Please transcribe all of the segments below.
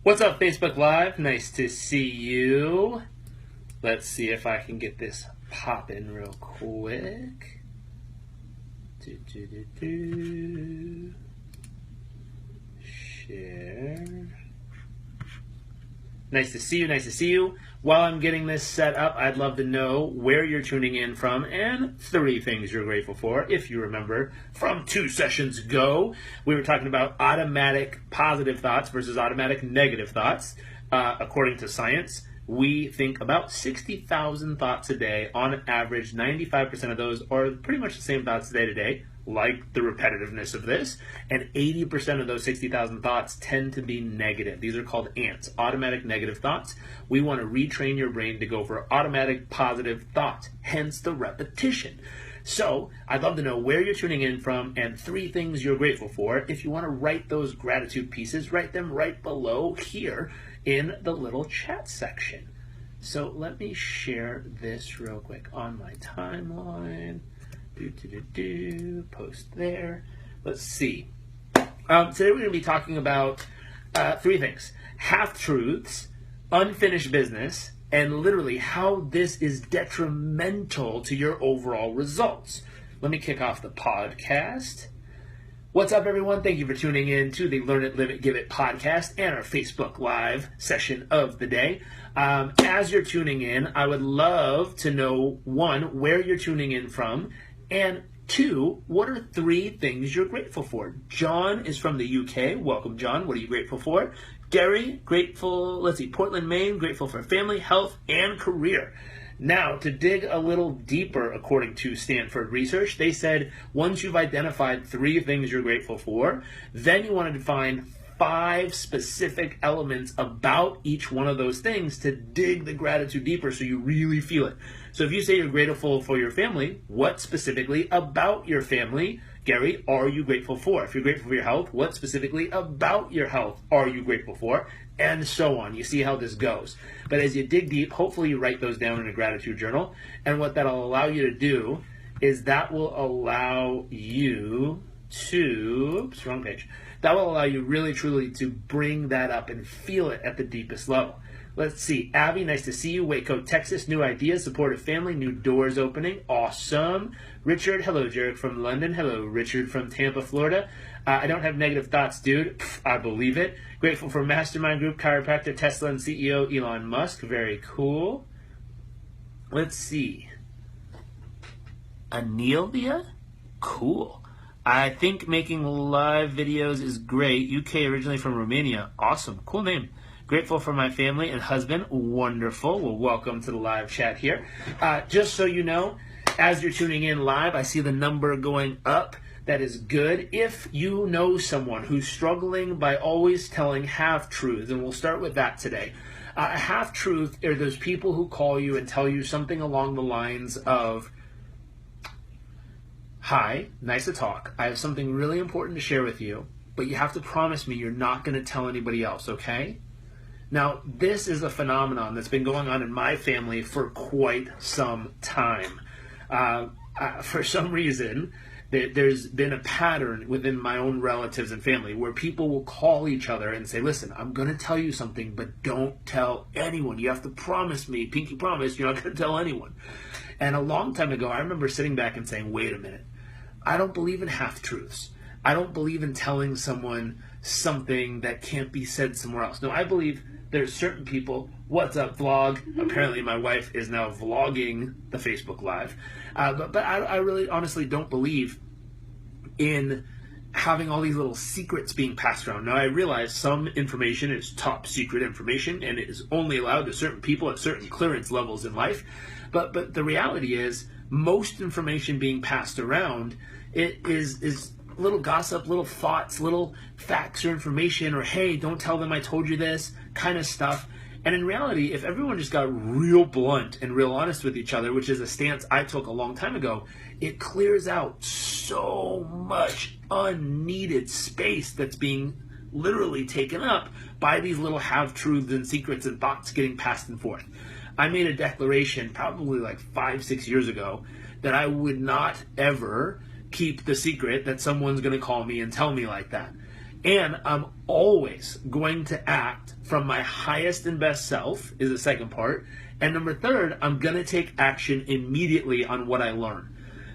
What's up, Facebook Live? Nice to see you. Let's see if I can get this popping real quick. Share. Nice to see you, nice to see you. While I'm getting this set up, I'd love to know where you're tuning in from and 3 things you're grateful for. If you remember from 2 sessions ago, we were talking about automatic positive thoughts versus automatic negative thoughts. According to science, we think about 60,000 thoughts a day. On average, 95% of those are pretty much the same thoughts day to day, like the repetitiveness of this, and 80% of those 60,000 thoughts tend to be negative. These are called ANTs, automatic negative thoughts. We want to retrain your brain to go for automatic positive thoughts, hence the repetition. So I'd love to know where you're tuning in from and 3 things you're grateful for. If you want to write those gratitude pieces, write them right below here in the little chat section. So let me share this real quick on my timeline. Post there. Let's see. Today we're going to be talking about 3 things: half-truths, unfinished business, and literally how this is detrimental to your overall results. Let me kick off the podcast. What's up, everyone? Thank you for tuning in to the Learn It, Live It, Give It podcast and our Facebook Live session of the day. As you're tuning in, I would love to know, 1, where you're tuning in from, and 2, what are 3 things you're grateful for? John is from the UK. Welcome, John. What are you grateful for? Gary, grateful, Portland, Maine, grateful for family, health, and career. Now, to dig a little deeper, according to Stanford research, they said once you've identified 3 things you're grateful for, then you want to define 5 specific elements about each one of those things to dig the gratitude deeper so you really feel it. So if you say you're grateful for your family, what specifically about your family, Gary, are you grateful for? If you're grateful for your health, what specifically about your health are you grateful for? And so on. You see how this goes. But as you dig deep, hopefully you write those down in a gratitude journal. And what that'll allow you to do is that will allow you to, oops, wrong page. That will allow you really, truly to bring that up and feel it at the deepest level. Let's see. Abby, nice to see you. Waco, Texas. New ideas, supportive family, new doors opening. Awesome. Richard, hello, Jairek from London. Hello, Richard from Tampa, Florida. I don't have negative thoughts, dude. I believe it. Grateful for Mastermind Group, chiropractor, Tesla, and CEO Elon Musk. Very cool. Let's see. Anelia? Cool. I think making live videos is great. UK, originally from Romania. Awesome. Cool name. Grateful for my family and husband. Wonderful. Well, welcome to the live chat here. Just so you know, as you're tuning in live, I see the number going up. That is good. If you know someone who's struggling by always telling half-truths, and we'll start with that today. A half-truth are those people who call you and tell you something along the lines of, "Hi, nice to talk. I have something really important to share with you, but you have to promise me you're not going to tell anybody else, okay?" Now, this is a phenomenon that's been going on in my family for quite some time. For some reason, there's been a pattern within my own relatives and family where people will call each other and say, "Listen, I'm going to tell you something, but don't tell anyone. You have to promise me, pinky promise, you're not going to tell anyone." And a long time ago, I remember sitting back and saying, wait a minute, I don't believe in half-truths. I don't believe in telling someone something that can't be said somewhere else. No, I believe there's certain people. What's up, vlog? Apparently my wife is now vlogging the Facebook Live. But I really honestly don't believe in having all these little secrets being passed around. Now, I realize some information is top secret information and it is only allowed to certain people at certain clearance levels in life. But the reality is most information being passed around it is little gossip, little thoughts, little facts or information, or hey, don't tell them I told you this kind of stuff. And in reality, if everyone just got real blunt and real honest with each other, which is a stance I took a long time ago, it clears out so much unneeded space that's being literally taken up by these little half-truths and secrets and thoughts getting passed and forth. I made a declaration probably like 5-6 years ago that I would not ever keep the secret that someone's going to call me and tell me like that. And I'm always going to act from my highest and best self is the second part. And number third, I'm going to take action immediately on what I learn.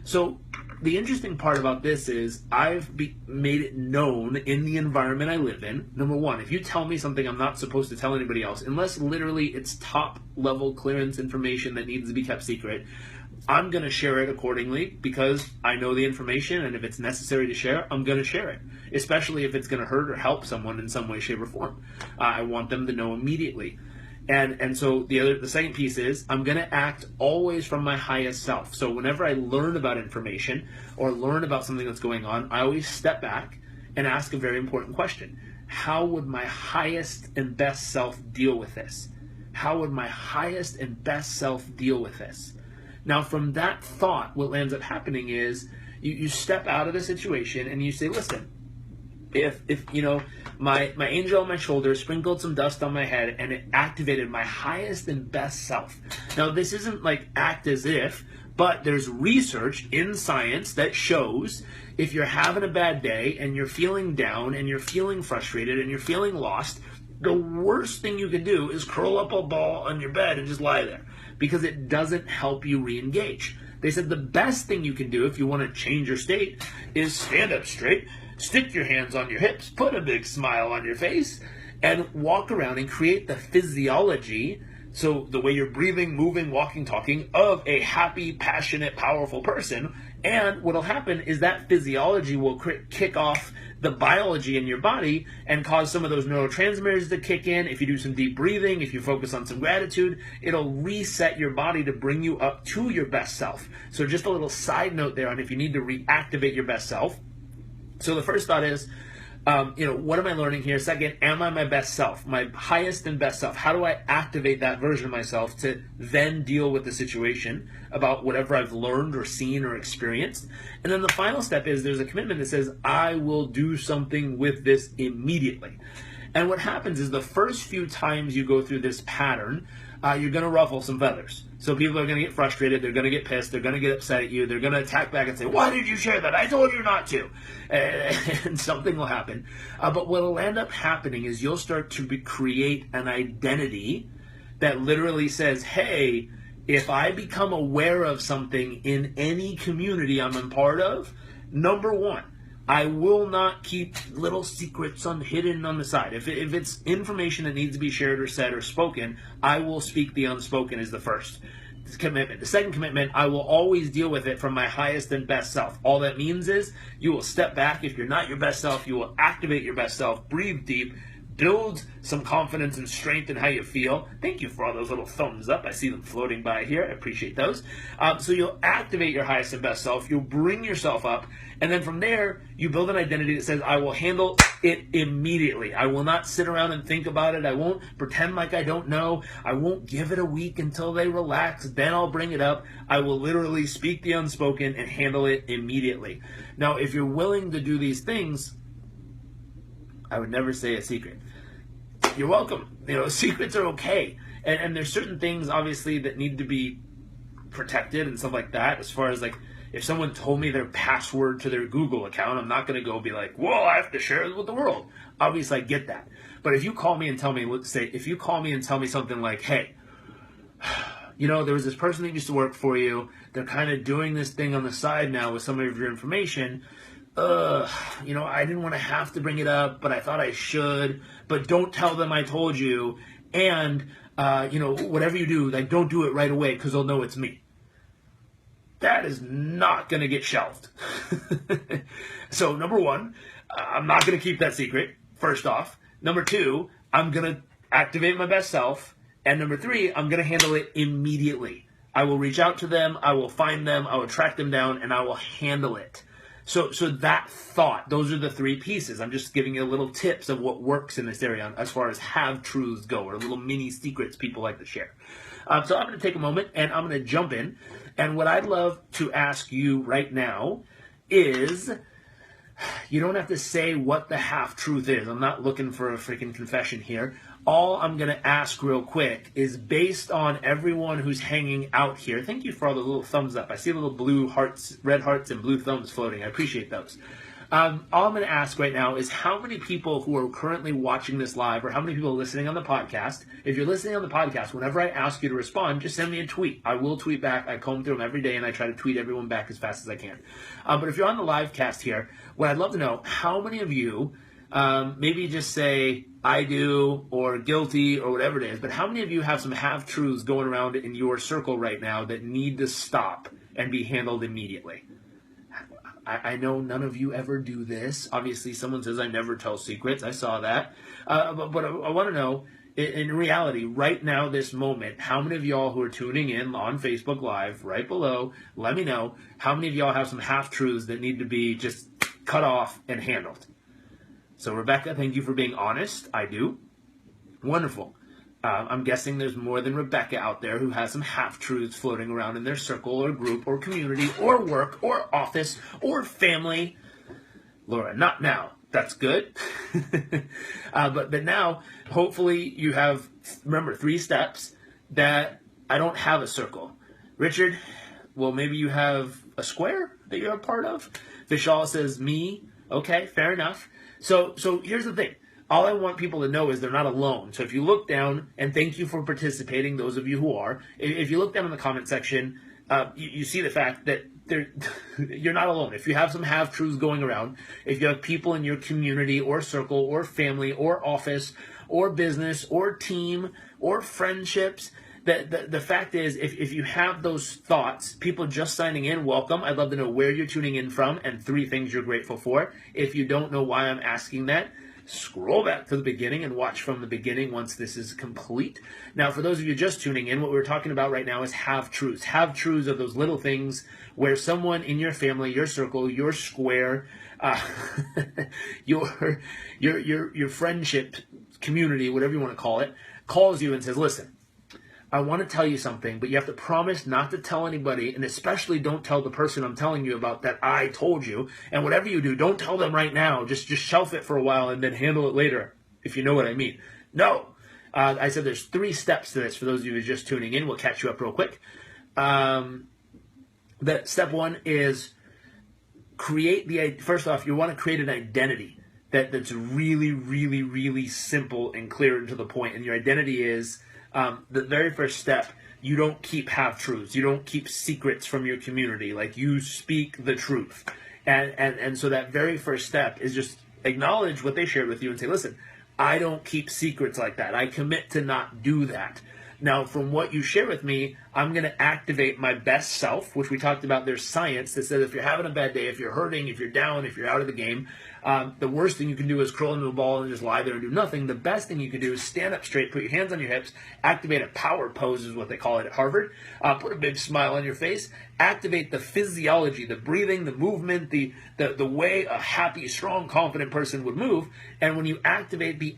So the interesting part about this is I've made it known in the environment I live in. Number one, if you tell me something I'm not supposed to tell anybody else, unless literally it's top level clearance information that needs to be kept secret, I'm going to share it accordingly because I know the information, and if it's necessary to share, I'm going to share it, especially if it's going to hurt or help someone in some way, shape, or form. I want them to know immediately. And so the second piece is I'm going to act always from my highest self. So whenever I learn about information or learn about something that's going on, I always step back and ask a very important question. How would my highest and best self deal with this? How would my highest and best self deal with this? Now, from that thought, what ends up happening is you step out of the situation and you say, listen, if you know, my angel on my shoulder sprinkled some dust on my head and it activated my highest and best self. Now, this isn't like act as if, but there's research in science that shows if you're having a bad day and you're feeling down and you're feeling frustrated and you're feeling lost, the worst thing you can do is curl up a ball on your bed and just lie there, because it doesn't help you re-engage. They said the best thing you can do if you want to change your state is stand up straight, stick your hands on your hips, put a big smile on your face, and walk around and create the physiology, so the way you're breathing, moving, walking, talking, of a happy, passionate, powerful person. And what'll happen is that physiology will kick off the biology in your body and cause some of those neurotransmitters to kick in. If you do some deep breathing, if you focus on some gratitude, it'll reset your body to bring you up to your best self. So just a little side note there on if you need to reactivate your best self. So the first thought is, what am I learning here? Second, am I my best self, my highest and best self? How do I activate that version of myself to then deal with the situation about whatever I've learned or seen or experienced? And then the final step is there's a commitment that says, I will do something with this immediately. And what happens is the first few times you go through this pattern, you're going to ruffle some feathers. So people are going to get frustrated, they're going to get pissed, they're going to get upset at you, they're going to attack back and say, why did you share that? I told you not to. And something will happen. But what will end up happening is you'll start to create an identity that literally says, hey, if I become aware of something in any community I'm a part of, number one, I will not keep little secrets hidden on the side. If it's information that needs to be shared or said or spoken, I will speak the unspoken is the first commitment. The second commitment, I will always deal with it from my highest and best self. All that means is you will step back. If you're not your best self, you will activate your best self, breathe deep, build some confidence and strength in how you feel. Thank you for all those little thumbs up. I see them floating by here. I appreciate those. So you'll activate your highest and best self. You'll bring yourself up. And then from there, you build an identity that says, I will handle it immediately. I will not sit around and think about it. I won't pretend like I don't know. I won't give it a week until they relax. Then I'll bring it up. I will literally speak the unspoken and handle it immediately. Now, if you're willing to do these things, I would never say a secret. You're welcome. Secrets are okay. And there's certain things, obviously, that need to be protected and stuff like that. As far as, like, if someone told me their password to their Google account, I'm not going to go be like, whoa, I have to share it with the world. Obviously, I get that. But if you call me and tell me, if you call me and tell me something like, hey, there was this person that used to work for you. They're kind of doing this thing on the side now with some of your information. I didn't want to have to bring it up, but I thought I should. But don't tell them I told you. And, whatever you do, like, don't do it right away because they'll know it's me. That is not going to get shelved. So, number one, I'm not going to keep that secret, first off. Number two, I'm going to activate my best self. And number three, I'm going to handle it immediately. I will reach out to them. I will find them. I will track them down, and I will handle it. So that thought, those are the three pieces. I'm just giving you little tips of what works in this area as far as have truths go, or little mini secrets people like to share. So I'm going to take a moment and I'm going to jump in. And what I'd love to ask you right now is, you don't have to say what the half-truth is. I'm not looking for a freaking confession here. All I'm going to ask real quick is, based on everyone who's hanging out here, thank you for all the little thumbs up. I see little blue hearts, red hearts, and blue thumbs floating. I appreciate those. All I'm going to ask right now is how many people who are currently watching this live, or how many people are listening on the podcast, if you're listening on the podcast, whenever I ask you to respond, just send me a tweet. I will tweet back. I comb through them every day, and I try to tweet everyone back as fast as I can. But if you're on the live cast here, what I'd love to know, how many of you, maybe just say, I do, or guilty, or whatever it is, but how many of you have some half-truths going around in your circle right now that need to stop and be handled immediately? I know none of you ever do this. Obviously, someone says I never tell secrets. I saw that. But I want to know, in reality, right now, this moment, how many of y'all who are tuning in on Facebook Live, right below, let me know, how many of y'all have some half-truths that need to be just cut off and handled? So, Rebecca, thank you for being honest. I do. Wonderful. I'm guessing there's more than Rebecca out there who has some half-truths floating around in their circle or group or community or work or office or family. Laura, not now. That's good. But now, hopefully you have, remember, 3 steps that I don't have a circle. Richard, well, maybe you have a square that you're a part of. Vishal says me. Okay, fair enough. So here's the thing. All I want people to know is they're not alone. So if you look down, and thank you for participating, those of you who are, if you look down in the comment section, you see the fact that you're not alone. If you have some half-truths going around, if you have people in your community or circle or family or office or business or team or friendships, the fact is, if you have those thoughts, people just signing in, welcome. I'd love to know where you're tuning in from and 3 things you're grateful for. If you don't know why I'm asking that, scroll back to the beginning and watch from the beginning once this is complete. Now, for those of you just tuning in, what we're talking about right now is half-truths. Half-truths are those little things where someone in your family, your circle, your square, your friendship community, whatever you want to call it, calls you and says, listen, I want to tell you something, but you have to promise not to tell anybody, and especially don't tell the person I'm telling you about that I told you. And whatever you do, don't tell them right now. Just shelf it for a while and then handle it later, if you know what I mean. No. I said there's 3 steps to this for those of you who are just tuning in. We'll catch you up real quick. Step 1 is first off, you want to create an identity that's really, really, really simple and clear and to the point. And your identity is... the very first step, you don't keep half-truths. You don't keep secrets from your community. Like, you speak the truth. And so that very first step is just acknowledge what they shared with you and say, listen, I don't keep secrets like that. I commit to not do that. Now, from what you share with me, I'm going to activate my best self, which we talked about. There's science that says if you're having a bad day, if you're hurting, if you're down, if you're out of the game, the worst thing you can do is curl into a ball and just lie there and do nothing. The best thing you can do is stand up straight, put your hands on your hips, activate a power pose is what they call it at Harvard, put a big smile on your face, activate the physiology, the breathing, the movement, the way a happy, strong, confident person would move. And when you activate the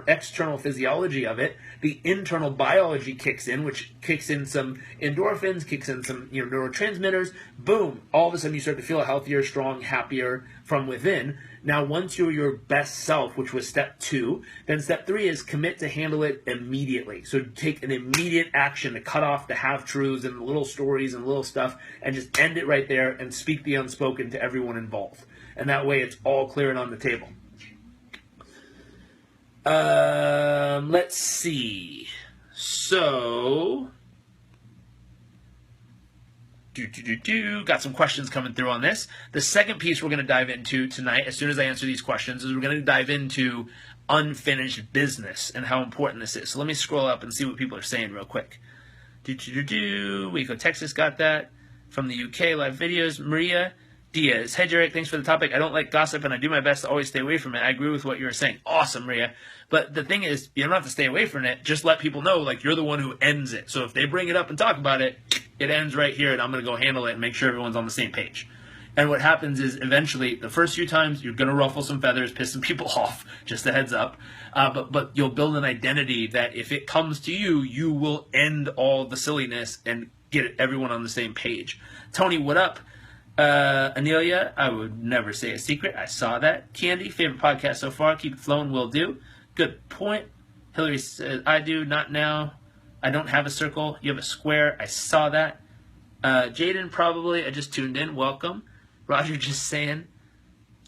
external physiology of it, the internal biology kicks in, which kicks in some endorphins, kicks in some neurotransmitters. Boom! All of a sudden you start to feel healthier, strong, happier from within. Now, once you're your best self, which was step 2, then step 3 is commit to handle it immediately. So take an immediate action to cut off the half-truths and the little stories and little stuff and just end it right there and speak the unspoken to everyone involved. And that way it's all clear and on the table. Let's see. So... Got some questions coming through on this. The second piece we're going to dive into tonight, as soon as I answer these questions, is we're going to dive into unfinished business and how important this is. So let me scroll up and see what people are saying real quick. Waco, Texas got that. From the UK, live videos. Maria Diaz. Hey, Jairek, thanks for the topic. I don't like gossip, and I do my best to always stay away from it. I agree with what you were saying. Awesome, Maria. But the thing is, you don't have to stay away from it. Just let people know, like, you're the one who ends it. So if they bring it up and talk about it, it ends right here, and I'm going to go handle it and make sure everyone's on the same page. And what happens is, eventually, the first few times, you're going to ruffle some feathers, piss some people off, just a heads up. But you'll build an identity that if it comes to you, you will end all the silliness and get everyone on the same page. Tony, what up? Anelia, I would never say a secret. I saw that. Candy, favorite podcast so far. Keep it flowing, will do. Good point. Hillary says, I do, not now. I don't have a circle. You have a square. I saw that. Jaden, probably. I just tuned in. Welcome. Roger just saying.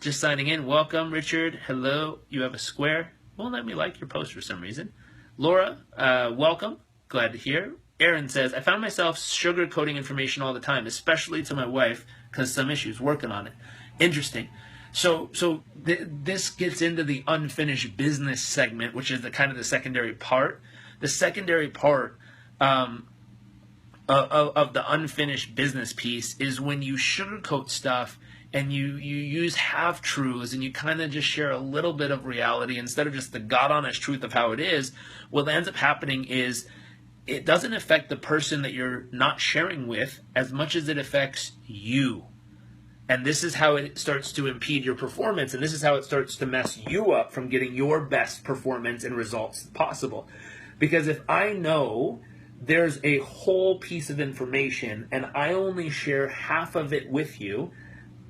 Just signing in. Welcome, Richard. Hello. You have a square. Won't let me like your post for some reason. Laura, welcome. Glad to hear. Aaron says, I found myself sugarcoating information all the time, especially to my wife, because some issues, working on it. Interesting. So this gets into the unfinished business segment, which is the kind of the secondary part. The secondary part of the unfinished business piece is when you sugarcoat stuff and you use half-truths and you kind of just share a little bit of reality instead of just the God-honest truth of how it is. What ends up happening is it doesn't affect the person that you're not sharing with as much as it affects you. And this is how it starts to impede your performance, and this is how it starts to mess you up from getting your best performance and results possible. Because if I know there's a whole piece of information and I only share half of it with you,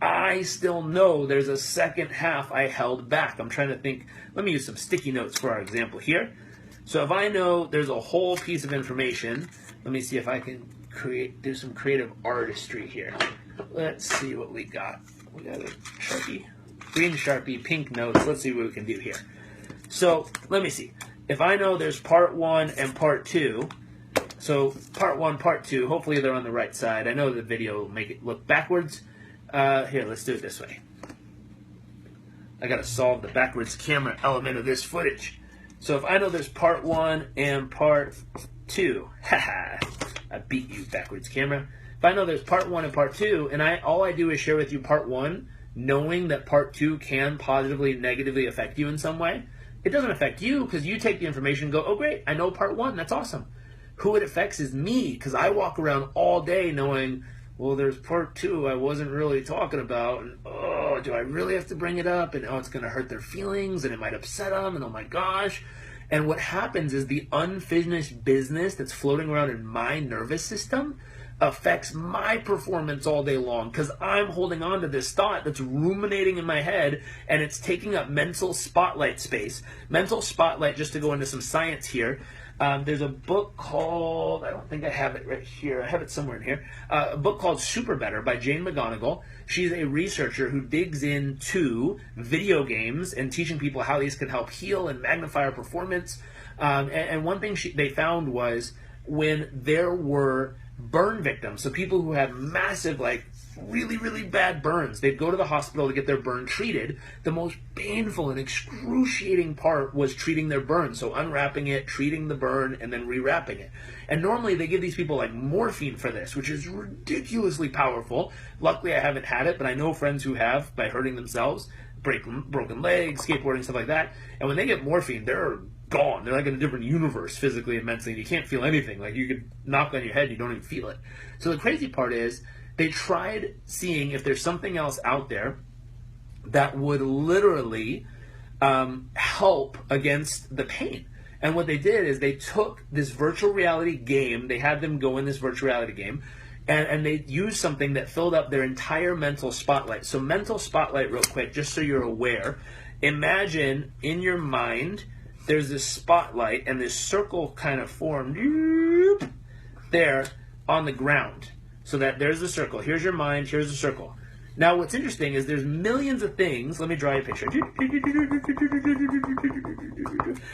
I still know there's a second half I held back. I'm trying to think. Let me use some sticky notes for our example here. So if I know there's a whole piece of information, let me see if I can do some creative artistry here. Let's see what we got. We got a Sharpie, green Sharpie, pink notes. Let's see what we can do here. So let me see. If I know there's part 1 and part 2, so part 1, part 2, hopefully they're on the right side. I know the video will make it look backwards. Here, let's do it this way. I got to solve the backwards camera element of this footage. So if I know there's part 1 and part 2, haha, I beat you, backwards camera. If I know there's part 1 and part 2, and all I do is share with you part 1, knowing that part 2 can positively, negatively affect you in some way, it doesn't affect you because you take the information and go, oh great, I know part 1, that's awesome. Who it affects is me, because I walk around all day knowing, well, there's part 2 I wasn't really talking about, and oh, do I really have to bring it up? And oh, it's going to hurt their feelings, and it might upset them, and oh my gosh. And what happens is the unfinished business that's floating around in my nervous system affects my performance all day long because I'm holding on to this thought that's ruminating in my head, and it's taking up mental spotlight space. Mental spotlight, just to go into some science here, there's a book called, I don't think I have it right here, I have it somewhere in here, a book called Super Better by Jane McGonigal. She's a researcher who digs into video games and teaching people how these can help heal and magnify our performance. And one thing they found was when there were burn victims, so people who had massive, like really, really bad burns, they'd go to the hospital to get their burn treated. The most painful and excruciating part was treating their burn, so unwrapping it, treating the burn, and then rewrapping it. And normally they give these people like morphine for this, which is ridiculously powerful. Luckily I haven't had it, but I know friends who have, by hurting themselves, broken legs, skateboarding, stuff like that. And when they get morphine, they're gone. They're like in a different universe physically and mentally. You can't feel anything. Like you could knock on your head, you don't even feel it. So the crazy part is they tried seeing if there's something else out there that would literally help against the pain. And what they did is they took this virtual reality game, they had them go in this virtual reality game, and they used something that filled up their entire mental spotlight. So mental spotlight, real quick, just so you're aware, imagine in your mind there's this spotlight and this circle kind of formed there on the ground. So that there's the circle. Here's your mind, here's the circle. Now what's interesting is there's millions of things. Let me draw you a picture.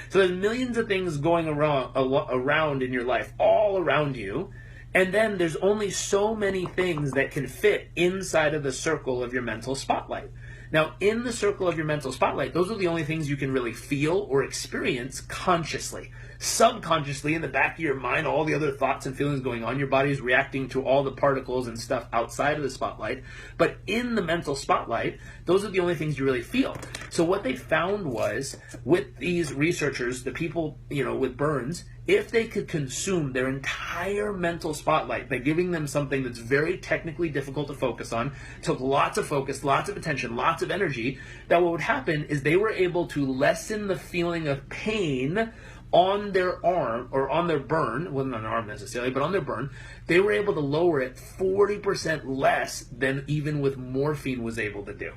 So there's millions of things going around in your life, all around you. And then there's only so many things that can fit inside of the circle of your mental spotlight. Now, in the circle of your mental spotlight, those are the only things you can really feel or experience consciously. Subconsciously, in the back of your mind, all the other thoughts and feelings going on, your body is reacting to all the particles and stuff outside of the spotlight. But in the mental spotlight, those are the only things you really feel. So what they found was, with these researchers, the people, with burns, if they could consume their entire mental spotlight by giving them something that's very technically difficult to focus on, took lots of focus, lots of attention, lots of energy, that what would happen is they were able to lessen the feeling of pain on their arm, or on their burn, it wasn't on their arm necessarily, but on their burn, they were able to lower it 40% less than even with morphine was able to do.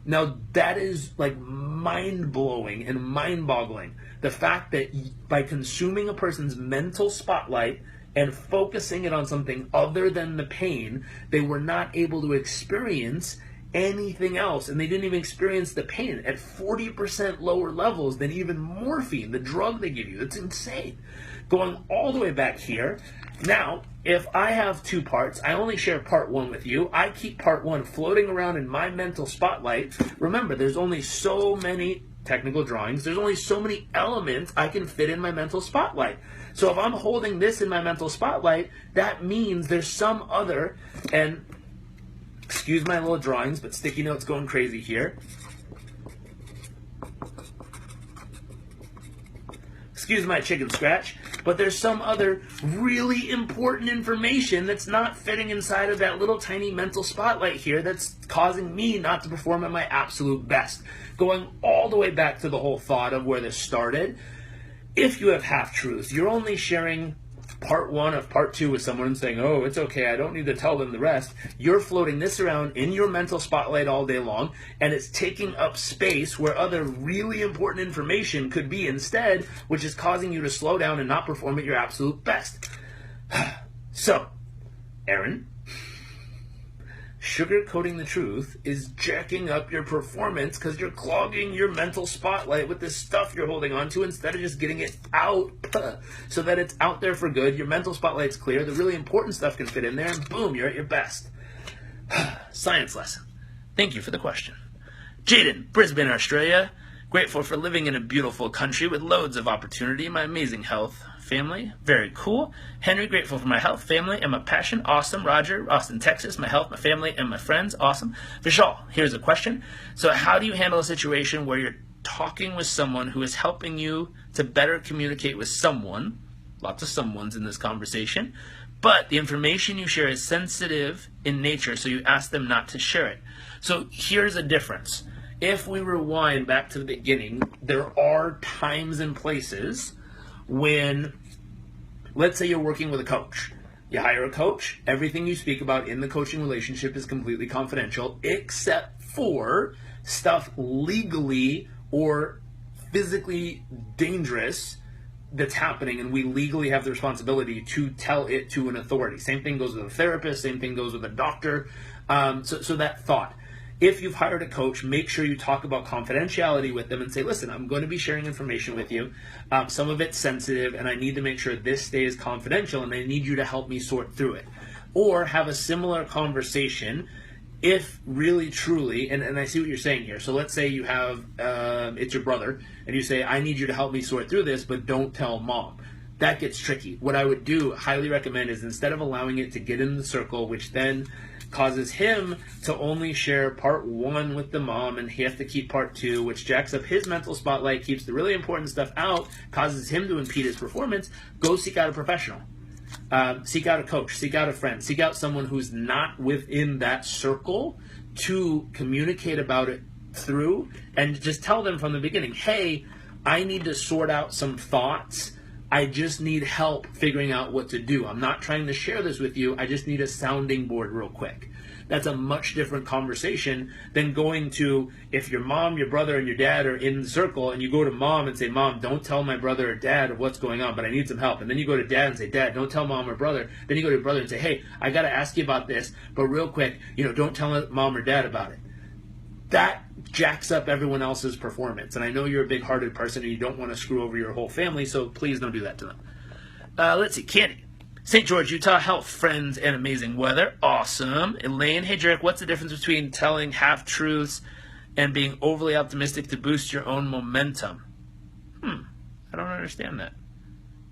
Now that is like mind-blowing and mind-boggling. The fact that by consuming a person's mental spotlight and focusing it on something other than the pain, they were not able to experience anything else, and they didn't even experience the pain at 40% lower levels than even morphine, the drug they give you. It's insane. Going all the way back here. Now, if I have 2 parts, I only share part 1 with you. I keep part 1 floating around in my mental spotlight. Remember, there's only so many technical drawings. There's only so many elements I can fit in my mental spotlight. So if I'm holding this in my mental spotlight, that means there's some other, and excuse my little drawings, but sticky notes going crazy here. Excuse my chicken scratch, but there's some other really important information that's not fitting inside of that little tiny mental spotlight here that's causing me not to perform at my absolute best. Going all the way back to the whole thought of where this started, if you have half-truths, you're only sharing part 1 of part 2 with someone and saying, oh, it's okay, I don't need to tell them the rest. You're floating this around in your mental spotlight all day long, and it's taking up space where other really important information could be instead, which is causing you to slow down and not perform at your absolute best. So, Aaron, sugarcoating the truth is jacking up your performance because you're clogging your mental spotlight with this stuff you're holding on to instead of just getting it out so that it's out there for good. Your mental spotlight's clear. The really important stuff can fit in there, and boom, you're at your best. Science lesson. Thank you for the question. Jaden, Brisbane, Australia. Grateful for living in a beautiful country with loads of opportunity. My amazing health. Family, very cool. Henry, grateful for my health, family, and my passion. Awesome. Roger, Austin, Texas, my health, my family, and my friends. Awesome. Vishal, here's a question. So how do you handle a situation where you're talking with someone who is helping you to better communicate with someone, lots of someones in this conversation, but the information you share is sensitive in nature, so you ask them not to share it? So here's a difference. If we rewind back to the beginning, there are times and places when, let's say you're working with a coach. You hire a coach, everything you speak about in the coaching relationship is completely confidential, except for stuff legally or physically dangerous that's happening, and we legally have the responsibility to tell it to an authority. Same thing goes with a therapist, same thing goes with a doctor. So that thought. If you've hired a coach, make sure you talk about confidentiality with them and say, listen, I'm going to be sharing information with you. Some of it's sensitive, and I need to make sure this stays confidential, and I need you to help me sort through it. Or have a similar conversation if really, truly, and I see what you're saying here. So let's say you have, it's your brother, and you say, I need you to help me sort through this, but don't tell mom. That gets tricky. What I would do, highly recommend, is instead of allowing it to get in the circle, which then causes him to only share part 1 with the mom, and he has to keep part 2, which jacks up his mental spotlight, keeps the really important stuff out, causes him to impede his performance. Go seek out a professional. Seek out a coach. Seek out a friend. Seek out someone who's not within that circle to communicate about it through, and just tell them from the beginning, hey, I need to sort out some thoughts. I just need help figuring out what to do. I'm not trying to share this with you. I just need a sounding board real quick. That's a much different conversation than going to, if your mom, your brother, and your dad are in the circle, and you go to mom and say, Mom, don't tell my brother or dad of what's going on, but I need some help. And then you go to dad and say, Dad, don't tell mom or brother. Then you go to your brother and say, hey, I got to ask you about this, but real quick, don't tell mom or dad about it. That jacks up everyone else's performance. And I know you're a big-hearted person and you don't want to screw over your whole family, so please don't do that to them. Let's see, Candy. St. George, Utah, health, friends, and amazing weather. Awesome. Elaine, hey, Jairek, what's the difference between telling half-truths and being overly optimistic to boost your own momentum? I don't understand that.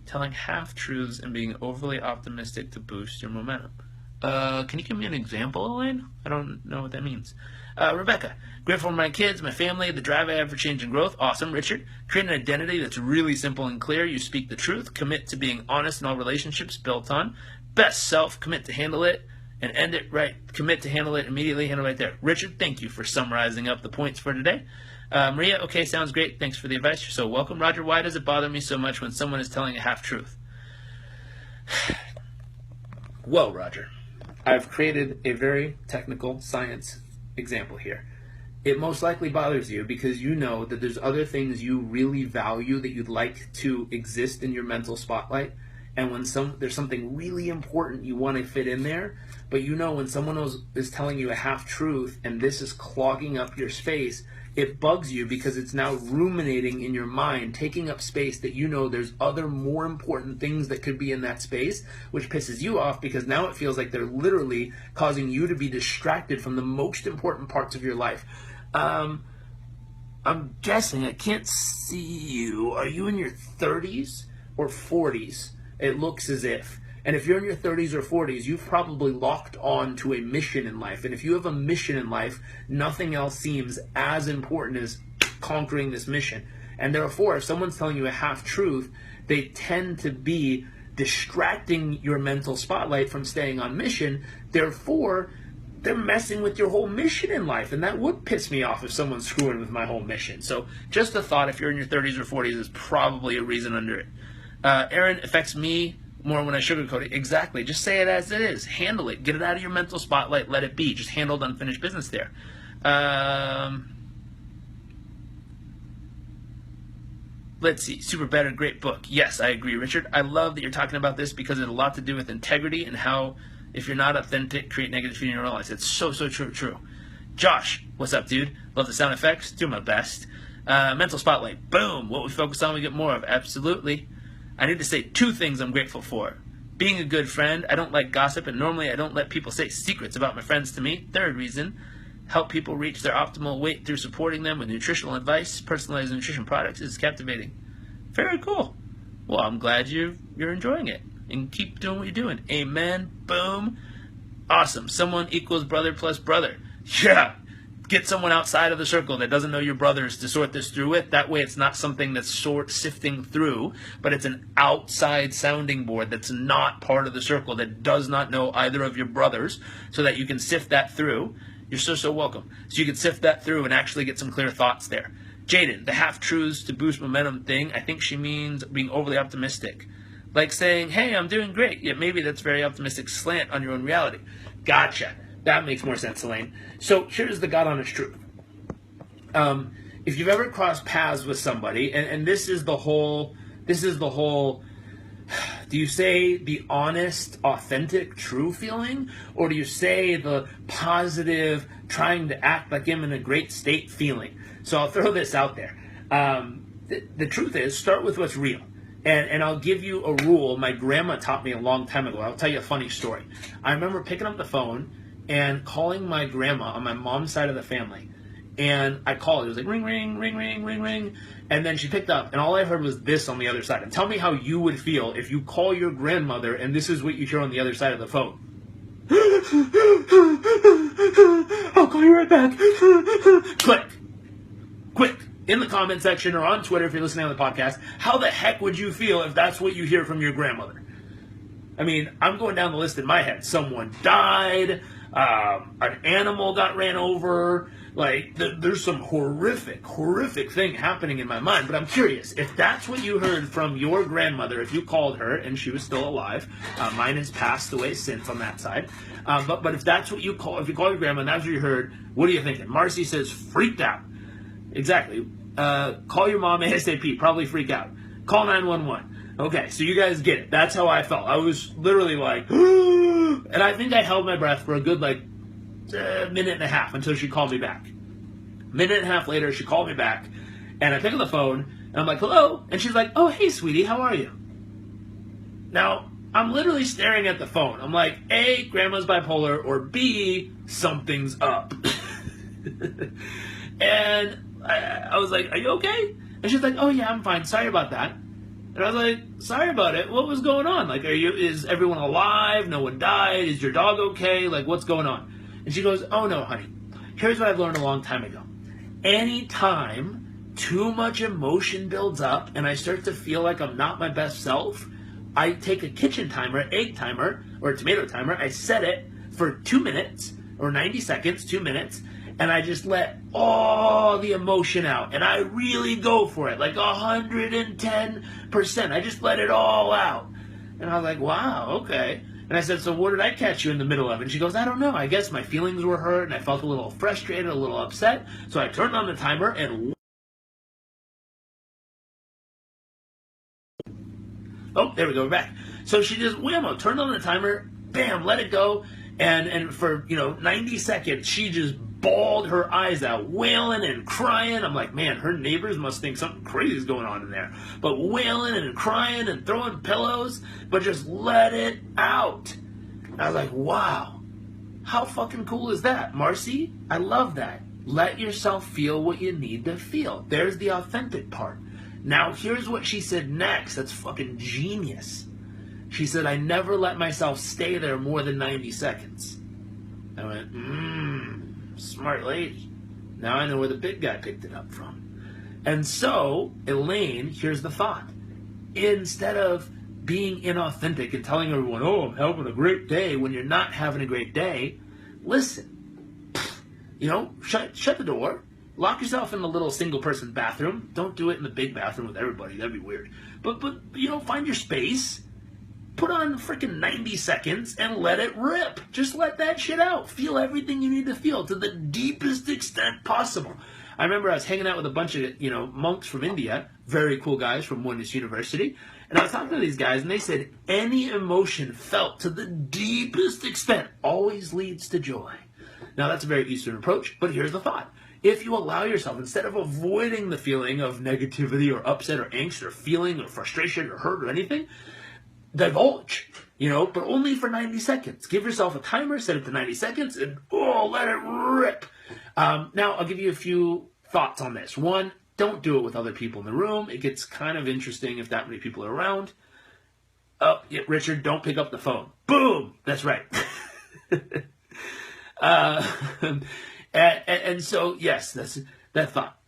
Telling half-truths and being overly optimistic to boost your momentum. Can you give me an example, Elaine? I don't know what that means. Rebecca, grateful for my kids, my family, the drive I have for change and growth. Awesome. Richard, create an identity that's really simple and clear. You speak the truth. Commit to being honest in all relationships built on. Best self. Commit to handle it and end it right. Commit to handle it immediately. Handle it right there. Richard, thank you for summarizing up the points for today. Maria, okay, sounds great. Thanks for the advice. You're so welcome. Roger, why does it bother me so much when someone is telling a half-truth? Well, Roger, I've created a very technical science example here. It most likely bothers you because you know that there's other things you really value that you'd like to exist in your mental spotlight, And when there's something really important you want to fit in there, but you know when someone else is telling you a half-truth and this is clogging up your space, it bugs you because it's now ruminating in your mind, taking up space that you know there's other more important things that could be in that space, which pisses you off because now it feels like they're literally causing you to be distracted from the most important parts of your life. I'm guessing, I can't see you. Are you in your 30s or 40s? It looks as if. And if you're in your 30s or 40s, you've probably locked on to a mission in life. And if you have a mission in life, nothing else seems as important as conquering this mission. And therefore, if someone's telling you a half-truth, they tend to be distracting your mental spotlight from staying on mission. Therefore, they're messing with your whole mission in life, and that would piss me off if someone's screwing with my whole mission. So just a thought, if you're in your 30s or 40s, is probably a reason under it. Aaron, affects me more when I sugarcoat it. Exactly. Just say it as it is. Handle it. Get it out of your mental spotlight. Let it be. Just handle the unfinished business there. Let's see. Super Better, great book. Yes, I agree, Richard. I love that you're talking about this because it has a lot to do with integrity and how if you're not authentic, create negative feeling in your life. It's so true. Josh, what's up, dude? Love the sound effects. Do my best. Mental spotlight. Boom. What we focus on, we get more of. Absolutely. I need to say 2 things I'm grateful for. Being a good friend. I don't like gossip, and normally I don't let people say secrets about my friends to me. 3rd reason. Help people reach their optimal weight through supporting them with nutritional advice. Personalized nutrition products is captivating. Very cool. Well, I'm glad you're enjoying it. And keep doing what you're doing. Amen. Boom. Awesome. Someone equals brother plus brother. Yeah. Get someone outside of the circle that doesn't know your brothers to sort this through with. That way it's not something that's sifting through, but it's an outside sounding board that's not part of the circle, that does not know either of your brothers, so that you can sift that through. You're so welcome. So you can sift that through and actually get some clear thoughts there. Jaden, the half-truths to boost momentum thing, I think she means being overly optimistic. Like saying, hey, I'm doing great. Yeah, maybe that's very optimistic slant on your own reality. Gotcha. That makes more sense, Elaine. So here's the God honest truth. If you've ever crossed paths with somebody, and this is the whole, do you say the honest, authentic, true feeling? Or do you say the positive, trying to act like I'm in a great state feeling? So I'll throw this out there. The truth is, start with what's real. And I'll give you a rule my grandma taught me a long time ago. I'll tell you a funny story. I remember picking up the phone and calling my grandma on my mom's side of the family. And I called. It was like ring, ring, ring, ring, ring, ring. And then she picked up, and all I heard was this on the other side. And tell me how you would feel if you call your grandmother and this is what you hear on the other side of the phone. I'll call you right back. Quick. In the comment section or on Twitter if you're listening on the podcast, how the heck would you feel if that's what you hear from your grandmother? I mean, I'm going down the list in my head. Someone died, an animal got ran over, like, there's some horrific thing happening in my mind. But I'm curious, if that's what you heard from your grandmother, if you called her and she was still alive, mine has passed away since on that side, but if that's what you call, if you call your grandma and that's what you heard, what are you thinking? Marcy says, freaked out. Exactly. Call your mom ASAP. Probably freak out. Call 911. Okay, so you guys get it. That's how I felt. I was literally like, and I think I held my breath for a good, minute and a half until she called me back. Minute and a half later, she called me back, and I pick up the phone, and I'm like, hello? And she's like, oh, hey, sweetie, how are you? Now, I'm literally staring at the phone. I'm like, A, grandma's bipolar, or B, something's up. And I was like, are you okay? And she's like, oh yeah, I'm fine. Sorry about that. And I was like, sorry about it. What was going on? Like, is everyone alive? No one died? Is your dog okay? Like, what's going on? And she goes, oh no, honey. Here's what I've learned a long time ago. Anytime too much emotion builds up and I start to feel like I'm not my best self, I take a kitchen timer, egg timer, or a tomato timer. I set it for 2 minutes or 90 seconds, 2 minutes. And I just let all the emotion out. And I really go for it, like 110%. I just let it all out. And I was like, wow, okay. And I said, so what did I catch you in the middle of? And she goes, I don't know. I guess my feelings were hurt and I felt a little frustrated, a little upset. So I turned on the timer and... Oh, there we go, we're back. So she just whammo, turned on the timer, bam, let it go, and for 90 seconds she just bawled her eyes out, wailing and crying. I'm like, man, her neighbors must think something crazy is going on in there. But wailing and crying and throwing pillows, but just let it out. And I was like, wow, how fucking cool is that, Marcy? I love that. Let yourself feel what you need to feel. There's the authentic part. Now, here's what she said next. That's fucking genius. She said, I never let myself stay there more than 90 seconds. I went, smart lady. Now I know where the big guy picked it up from. And so, Elaine, here's the thought. Instead of being inauthentic and telling everyone, oh, I'm having a great day, when you're not having a great day, listen. Shut the door. Lock yourself in the little single-person bathroom. Don't do it in the big bathroom with everybody. That'd be weird. But find your space. Put on freaking 90 seconds and let it rip. Just let that shit out. Feel everything you need to feel to the deepest extent possible. I remember I was hanging out with a bunch of, monks from India, very cool guys from Monash University, and I was talking to these guys, and they said, any emotion felt to the deepest extent always leads to joy. Now, that's a very Eastern approach, but here's the thought. If you allow yourself, instead of avoiding the feeling of negativity or upset or angst or feeling or frustration or hurt or anything, divulge, but only for 90 seconds. Give yourself a timer, set it to 90 seconds, and let it rip. Now, I'll give you a few thoughts on this. One, don't do it with other people in the room. It gets kind of interesting if that many people are around. Oh, yeah, Richard, don't pick up the phone. Boom! That's right. And so, yes, that's that thought.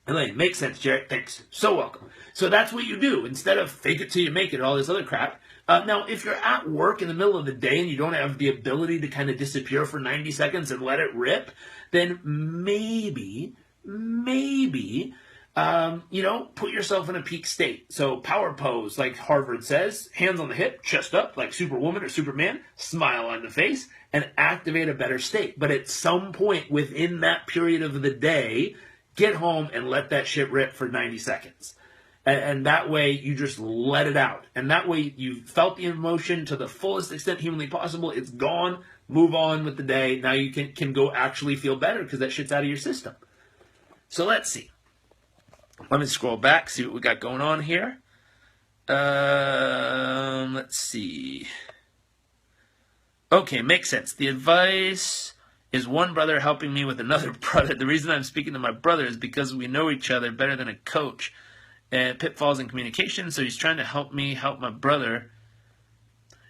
Elaine, makes sense, Jairek. Thanks. So welcome. So that's what you do. Instead of fake it till you make it, all this other crap. Now, if you're at work in the middle of the day and you don't have the ability to kind of disappear for 90 seconds and let it rip, then maybe, put yourself in a peak state. So power pose, like Harvard says, hands on the hip, chest up, like Superwoman or Superman, smile on the face, and activate a better state. But at some point within that period of the day, get home and let that shit rip for 90 seconds. And that way you just let it out. And that way you felt the emotion to the fullest extent humanly possible. It's gone. Move on with the day. Now you can go actually feel better because that shit's out of your system. So let's see. Let me scroll back, see what we got going on here. Let's see. Okay, makes sense. The advice is one brother helping me with another brother. The reason I'm speaking to my brother is because we know each other better than a coach. And pitfalls in communication, so he's trying to help me help my brother.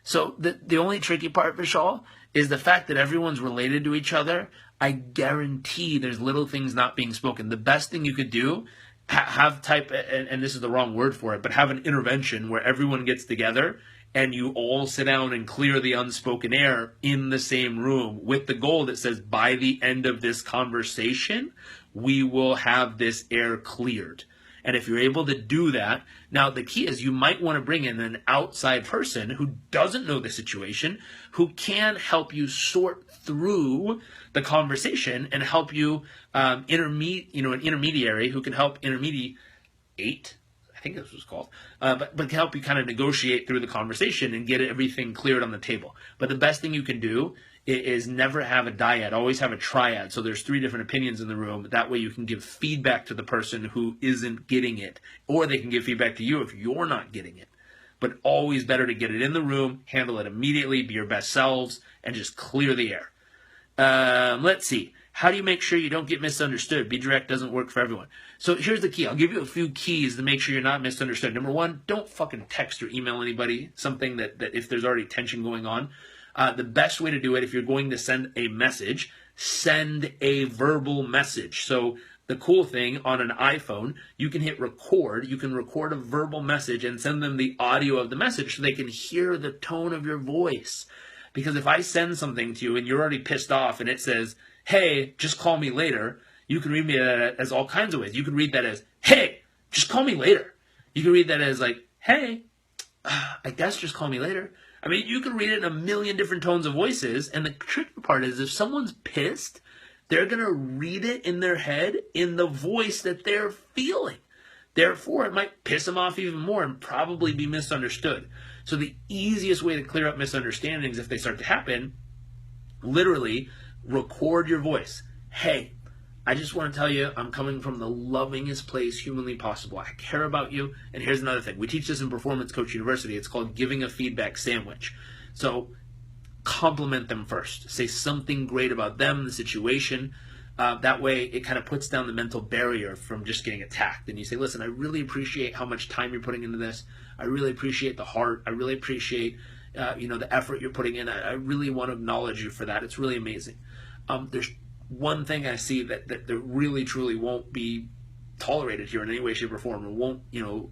So the only tricky part, Vishal, is the fact that everyone's related to each other. I guarantee there's little things not being spoken. The best thing you could do, and this is the wrong word for it, but have an intervention where everyone gets together and you all sit down and clear the unspoken air in the same room with the goal that says, by the end of this conversation, we will have this air cleared. And if you're able to do that, now the key is you might want to bring in an outside person who doesn't know the situation, who can help you sort through the conversation and help you an intermediary who can help intermediate, I think this was called, but can help you kind of negotiate through the conversation and get everything cleared on the table. But the best thing you can do is never have a dyad, always have a triad. So there's 3 different opinions in the room. That way you can give feedback to the person who isn't getting it, or they can give feedback to you if you're not getting it. But always better to get it in the room, handle it immediately, be your best selves, and just clear the air. Let's see. How do you make sure you don't get misunderstood? Be direct doesn't work for everyone. So here's the key. I'll give you a few keys to make sure you're not misunderstood. Number 1, don't fucking text or email anybody something that if there's already tension going on. The best way to do it, if you're going to send a message, send a verbal message. So the cool thing on an iPhone, you can hit record. You can record a verbal message and send them the audio of the message so they can hear the tone of your voice. Because if I send something to you and you're already pissed off and it says, hey, just call me later, you can read me that as all kinds of ways. You can read that as, hey, just call me later. You can read that as like, hey, I guess just call me later. I mean, you can read it in a million different tones of voices, and the tricky part is if someone's pissed, they're going to read it in their head in the voice that they're feeling. Therefore, it might piss them off even more and probably be misunderstood. So the easiest way to clear up misunderstandings if they start to happen, literally record your voice. Hey, I just want to tell you I'm coming from the lovingest place humanly possible. I care about you. And here's another thing. We teach this in Performance Coach University. It's called giving a feedback sandwich. So compliment them first. Say something great about them, the situation. That way it kind of puts down the mental barrier from just getting attacked. And you say, listen, I really appreciate how much time you're putting into this. I really appreciate the heart. I really appreciate the effort you're putting in. I really want to acknowledge you for that. It's really amazing. There's one thing I see that really truly won't be tolerated here in any way, shape, or form, and won't,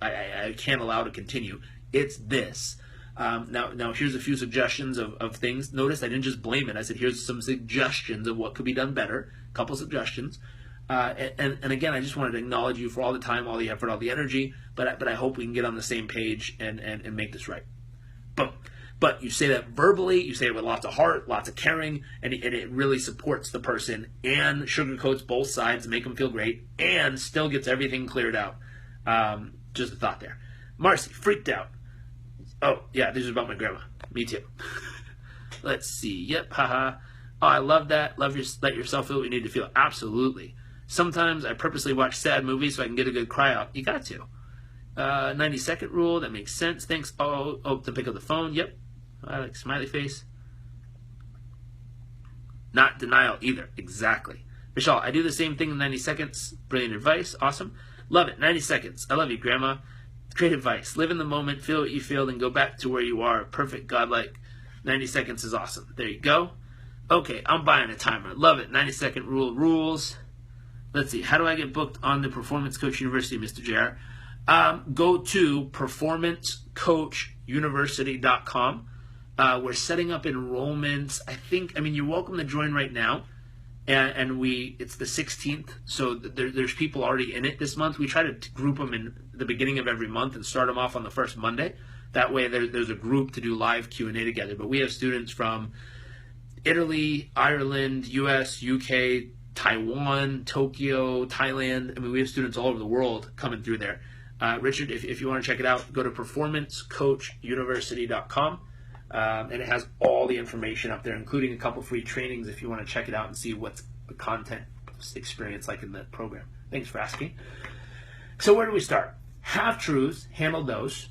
I can't allow to continue. It's this. Now here's a few suggestions of things. Notice I didn't just blame it. I said, here's some suggestions of what could be done better. A couple suggestions. And again, I just wanted to acknowledge you for all the time, all the effort, all the energy, but I hope we can get on the same page and make this right. But you say that verbally, you say it with lots of heart, lots of caring, and it really supports the person and sugarcoats both sides, make them feel great, and still gets everything cleared out. Just a thought there. Marcy, freaked out. Oh, yeah, this is about my grandma. Me too. Let's see. Yep, haha. Oh, I love that. Let yourself feel what you need to feel. Absolutely. Sometimes I purposely watch sad movies so I can get a good cry out. You got to. 90-second rule. That makes sense. Thanks. Oh, to pick up the phone. Yep. I like smiley face. Not denial either. Exactly. Michelle, I do the same thing in 90 seconds. Brilliant advice. Awesome. Love it. 90 seconds. I love you, Grandma. Great advice. Live in the moment. Feel what you feel. Then go back to where you are. Perfect. Godlike. 90 seconds is awesome. There you go. Okay. I'm buying a timer. Love it. 90-second rule rules. Let's see. How do I get booked on the Performance Coach University, Mr. JR? Go to performancecoachuniversity.com. We're setting up enrollments. You're welcome to join right now. And it's the 16th, so there's people already in it this month. We try to group them in the beginning of every month and start them off on the first Monday. That way there's a group to do live Q&A together. But we have students from Italy, Ireland, US, UK, Taiwan, Tokyo, Thailand. We have students all over the world coming through there. Richard, if you want to check it out, go to performancecoachuniversity.com. And it has all the information up there, including a couple free trainings if you want to check it out and see what's the content experience like in the program. Thanks for asking. So where do we start? Half-truths, handle those.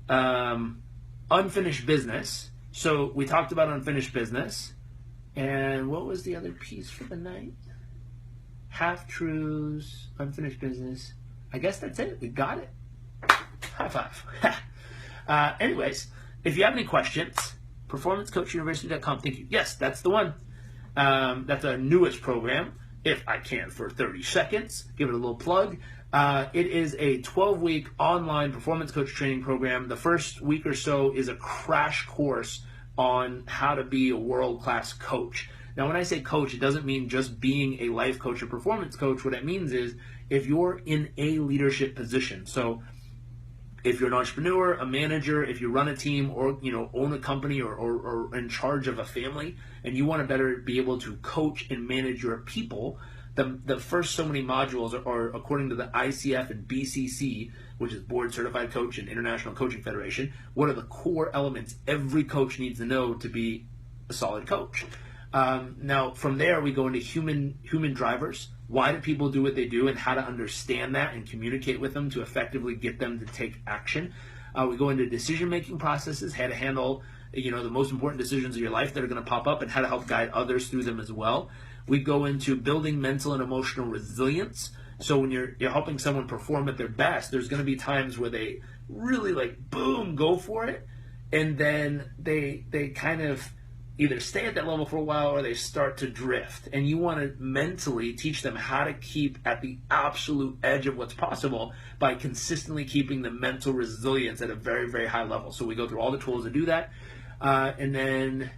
Unfinished business. So we talked about unfinished business. And what was the other piece for the night? Half-truths, unfinished business. I guess that's it. We got it. High five. Anyways, if you have any questions, performancecoachuniversity.com. Thank you. Yes, that's the one. That's our newest program. If I can, for 30 seconds, give it a little plug. It is a 12-week online performance coach training program. The first week or so is a crash course on how to be a world-class coach. Now, when I say coach, it doesn't mean just being a life coach or performance coach. What it means is if you're in a leadership position. So if you're an entrepreneur, a manager, if you run a team or own a company or in charge of a family, and you want to better be able to coach and manage your people, the first so many modules are according to the ICF and BCC, which is Board Certified Coach and International Coaching Federation. What are the core elements every coach needs to know to be a solid coach? Now, from there, we go into human drivers. Why do people do what they do, and how to understand that and communicate with them to effectively get them to take action. We go into decision-making processes, how to handle the most important decisions of your life that are going to pop up, and how to help guide others through them as well. We go into building mental and emotional resilience. So when you're helping someone perform at their best, there's going to be times where they really boom, go for it, and then they kind of either stay at that level for a while or they start to drift. And you want to mentally teach them how to keep at the absolute edge of what's possible by consistently keeping the mental resilience at a very, very high level. So we go through all the tools to do that. And then,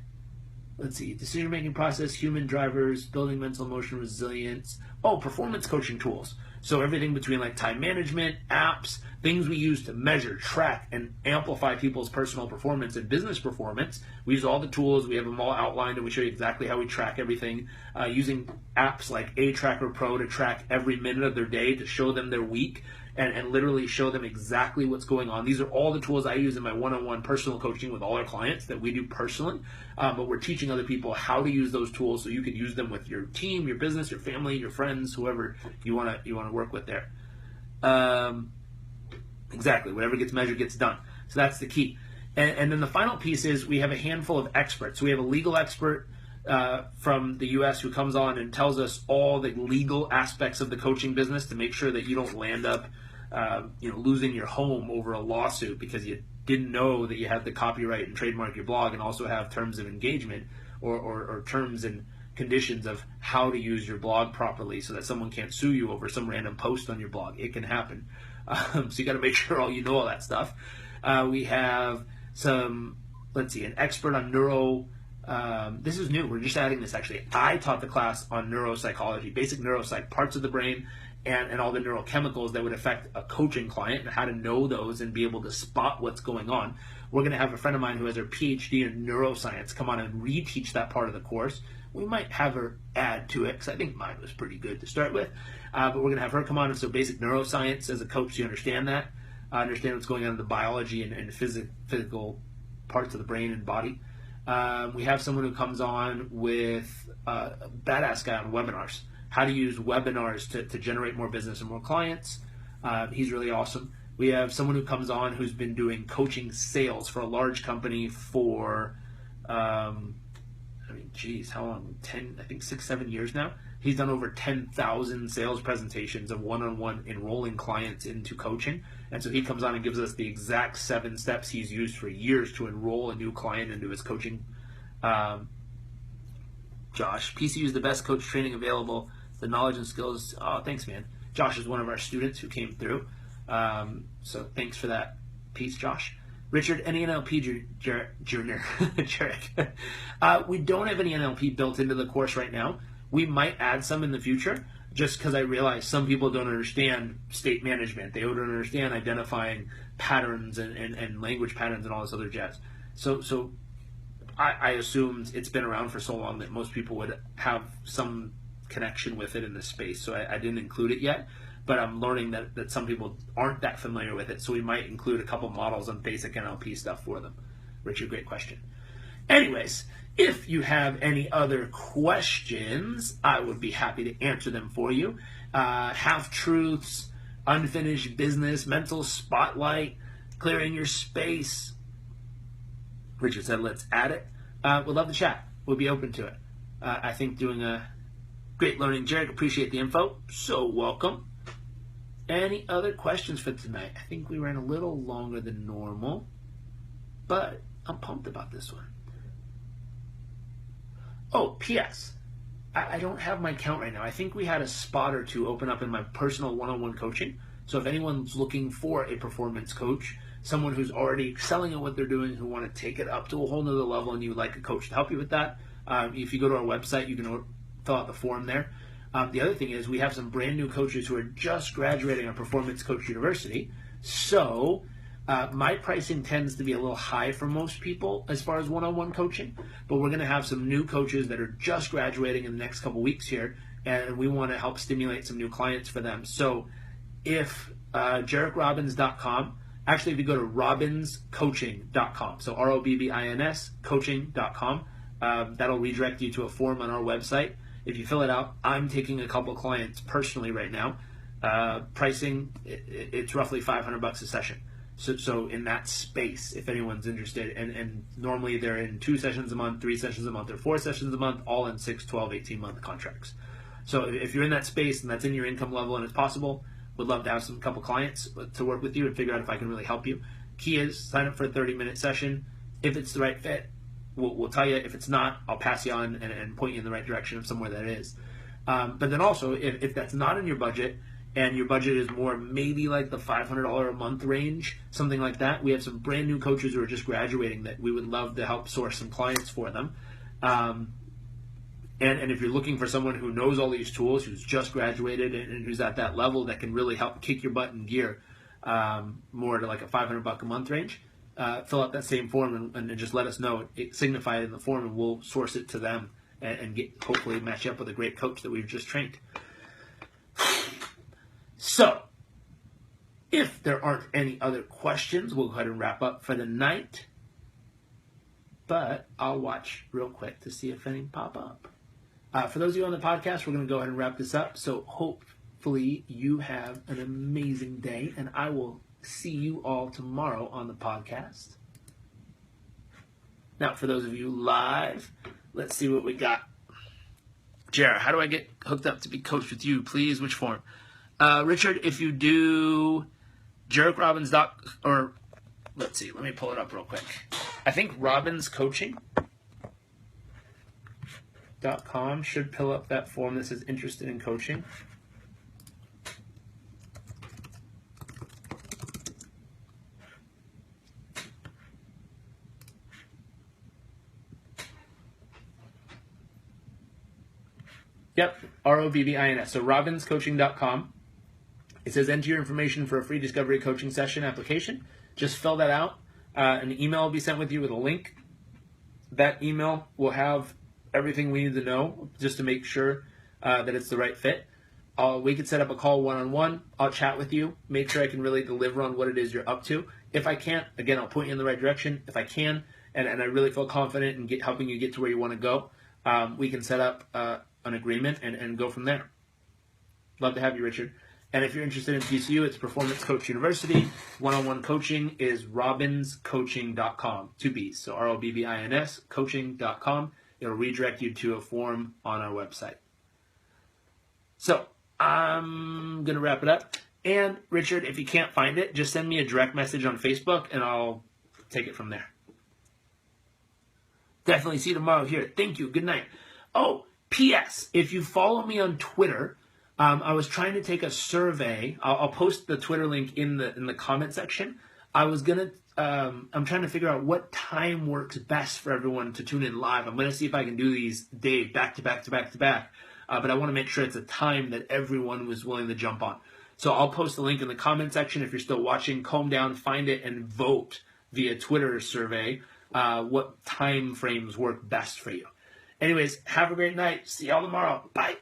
let's see, decision-making process, human drivers, building mental emotional resilience. Oh, performance coaching tools. So everything between time management, apps, things we use to measure, track, and amplify people's personal performance and business performance. We use all the tools. We have them all outlined, and we show you exactly how we track everything using apps like A Tracker Pro to track every minute of their day to show them their week. and literally show them exactly what's going on. These are all the tools I use in my one-on-one personal coaching with all our clients that we do personally, but we're teaching other people how to use those tools so you can use them with your team, your business, your family, your friends, whoever you want to work with there. Exactly, whatever gets measured gets done. So that's the key. And then the final piece is we have a handful of experts. So we have a legal expert from the U.S. who comes on and tells us all the legal aspects of the coaching business to make sure that you don't land up losing your home over a lawsuit because you didn't know that you had to copyright and trademark your blog and also have terms of engagement or terms and conditions of how to use your blog properly so that someone can't sue you over some random post on your blog. It can happen. So you got to make sure you know all that stuff. We have an expert on neuro. This is new. We're just adding this actually. I taught the class on neuropsychology, basic neuropsych, parts of the brain, and all the neurochemicals that would affect a coaching client and how to know those and be able to spot what's going on. We're going to have a friend of mine who has her PhD in neuroscience come on and reteach that part of the course. We might have her add to it because I think mine was pretty good to start with. But we're going to have her come on. So basic neuroscience as a coach, you understand that. Understand what's going on in the biology and physical parts of the brain and body. We have someone who comes on with a badass guy on webinars, how to use webinars to generate more business and more clients. He's really awesome. We have someone who comes on who's been doing coaching sales for a large company for, how long? 6, 7 years now. He's done over 10,000 sales presentations of one-on-one enrolling clients into coaching. And so he comes on and gives us the exact 7 steps he's used for years to enroll a new client into his coaching. Josh, PCU is the best coach training available. The knowledge and skills. Oh, thanks, man. Josh is one of our students who came through. So thanks for that piece, Josh. Richard, any NLP Junior? Jairek. We don't have any NLP built into the course right now. We might add some in the future just because I realize some people don't understand state management. They don't understand identifying patterns and language patterns and all this other jazz. So I assumed it's been around for so long that most people would have some connection with it in this space. So I didn't include it yet. But I'm learning that some people aren't that familiar with it, so we might include a couple models on basic NLP stuff for them. Richard, great question. Anyways, if you have any other questions, I would be happy to answer them for you. Half-truths, unfinished business, mental spotlight, clearing your space. Richard said, let's add it. We'd love to chat. We'll be open to it. I think doing a great learning. Jairek, appreciate the info. So welcome. Any other questions for tonight? I think we ran a little longer than normal, but I'm pumped about this one. Oh, P.S. I don't have my count right now. I think we had a spot or two open up in my personal one-on-one coaching. So if anyone's looking for a performance coach, someone who's already excelling at what they're doing, who want to take it up to a whole nother level and you would like a coach to help you with that, if you go to our website, you can fill out the form there. The other thing is we have some brand new coaches who are just graduating on Performance Coach University. So my pricing tends to be a little high for most people as far as one-on-one coaching, but we're going to have some new coaches that are just graduating in the next couple weeks here, and we want to help stimulate some new clients for them. So if JarekRobbins.com, actually if you go to RobbinsCoaching.com, so ROBBINS coaching.com, that'll redirect you to a form on our website. If you fill it out, I'm taking a couple clients personally right now. Pricing, it's roughly $500 a session. So in that space, if anyone's interested, and normally they're in 2 sessions a month, 3 sessions a month, or 4 sessions a month, all in 6, 12, 18-month contracts. So if you're in that space and that's in your income level and it's possible, would love to have some couple clients to work with you and figure out if I can really help you. Key is sign up for a 30-minute session. If it's the right fit, we'll tell you. If it's not, I'll pass you on and point you in the right direction of somewhere that is. But then also, if that's not in your budget and your budget is more maybe like the $500 a month range, something like that, we have some brand new coaches who are just graduating that we would love to help source some clients for them. And if you're looking for someone who knows all these tools, who's just graduated and who's at that level that can really help kick your butt in gear, more to like a $500 a month range, fill out that same form and just let us know. Signify it in the form, and we'll source it to them and hopefully match you up with a great coach that we've just trained. So, If there aren't any other questions, we'll go ahead and wrap up for the night. But I'll watch real quick to see if any pop up. For those of you on the podcast, we're going to go ahead and wrap this up. So hopefully you have an amazing day, and I will see you all tomorrow on the podcast. Now, for those of you live, let's see what we got. Jairek, how do I get hooked up to be coached with you? Please, which form? Richard, if you do Robbins, or let's see, let me pull it up real quick. I think RobinsCoaching.com should pull up that form that says interested in coaching. Yep, ROBBINS. So RobinsCoaching.com. It says enter your information for a free discovery coaching session application. Just fill that out. An email will be sent with you with a link. That email will have everything we need to know just to make sure that it's the right fit. We could set up a call one-on-one. I'll chat with you, make sure I can really deliver on what it is you're up to. If I can't, again, I'll point you in the right direction. If I can, and I really feel confident in helping you get to where you want to go, we can set up an agreement and go from there. Love to have you, Richard. And if you're interested in PCU, it's Performance Coach University. One-on-one coaching is RobinsCoaching.com. 2 B's. So ROBBINS coaching.com. It'll redirect you to a form on our website. So I'm going to wrap it up. And Richard, if you can't find it, just send me a direct message on Facebook and I'll take it from there. Definitely see you tomorrow here. Thank you. Good night. Oh, P.S. If you follow me on Twitter, I was trying to take a survey. I'll post the Twitter link in the comment section. I'm trying to figure out what time works best for everyone to tune in live. I'm going to see if I can do these days back to back. But I want to make sure it's a time that everyone was willing to jump on. So I'll post the link in the comment section. If you're still watching, comb down, find it, and vote via Twitter survey what time frames work best for you. Anyways, have a great night. See y'all tomorrow. Bye.